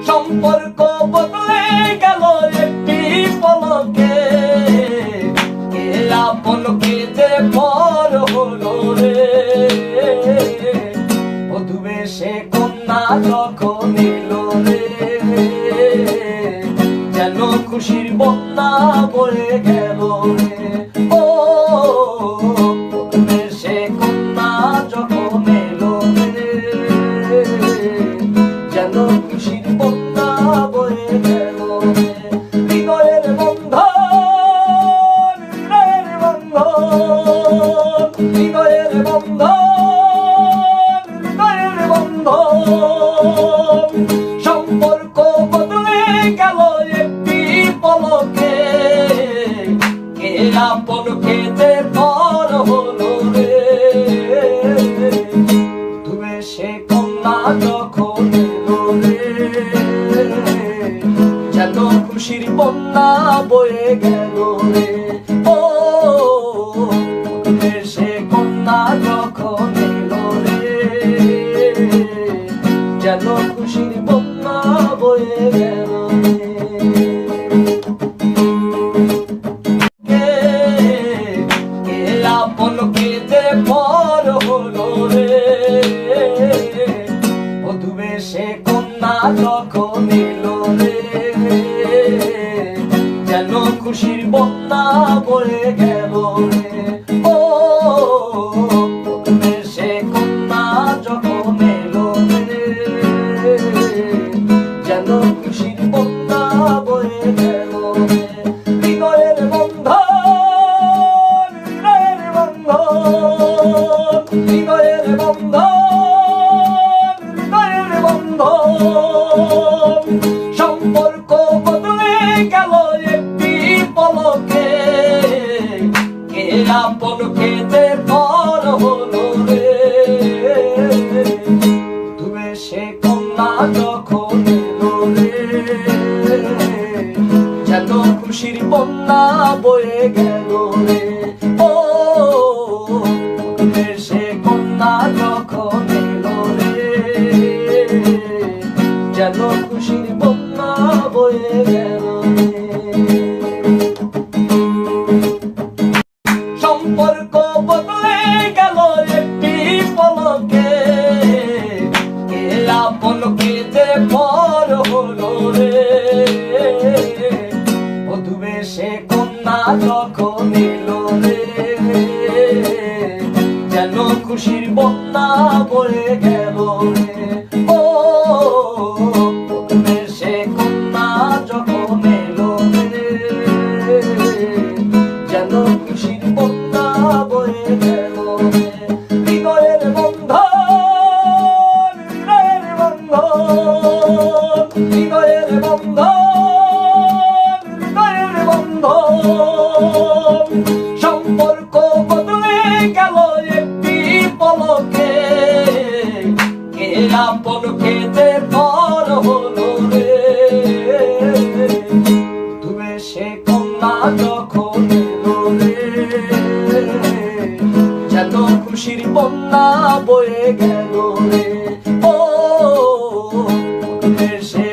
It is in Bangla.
সম্পর্ক বদলে গেল একটি পলকে, কে আপন কে যে পর হলো রে। বধূ বেশে কন্যা যখন এলো রে, যেন খুশির বন্যা বয়ে গেল রে। ও বধূ বেশে কন্যা যখন এলো রে, যেন খুশির বন্যা বয়ে গেল রে। হৃদয়ের বন্ধন, হৃদয়ের বন্ধন, হৃদয়ের বন্ধন, হৃদয়ের বন্ধন। সম্পর্ক বদলে গেল একটি পলকে, কে আপন কে যে পর হলো রে। বধূ বেশে কন্যা যখন এলো রে, যেন খুশির বন্যা বয়ে গেল রে। ও বধূ বেশে কন্যা যখন এলো রে, যেন খুশির বন্যা বয়ে গেল রে। কে আপন কে যে পর হলো রে। বধূ বেশে কন্যা যখন এলো রে, যেন খুশির বন্যা বয়ে গেল রে। ও বধূ বেশে কন্যা যখন এলো রে, যেন খুশির বন্যা বয়ে গেল রে। হৃদয়ের বন্ধন, হৃদয়ের বন্ধন, হৃদয়ের বন্ধন, হৃদয়ের বন্ধন। সম্পর্ক বদলে গেল একটি পলকে, কে আপন কে যে পর হলো রে। বধূ বেশে কন্যা যখন এলো রে, যেন খুশির বন্যা বয়ে গেল রে। ও বধূ বেশে কন্যা যখন এলো রে, যেন খুশির বন্যা বয়ে গেল রে। সম্পর্ক বদলে গেল একটি পলকে, কে আপন কে যে পর হলো রে। বধূ বেশে কন্যা যখন এলো রে, যেন খুশির বন্যা বয়ে গেল রে। ও বধূ বেশে কন্যা যখন এলো রে, যেন খুশির বন্যা বয়ে গেল রে। হৃদয়ের বন্ধন, হৃদয়ের বন্ধন, হৃদয়ের বন্ধন, হৃদয়ের বন্ধন। সম্পর্ক বদলে গেল একটি পলকে, কে আপন কে যে পর হলো রে। বধূ বেশে কন্যা যখন এলো রে, যেন খুশির বন্যা বয়ে গেল রে। ও বধূ বেশে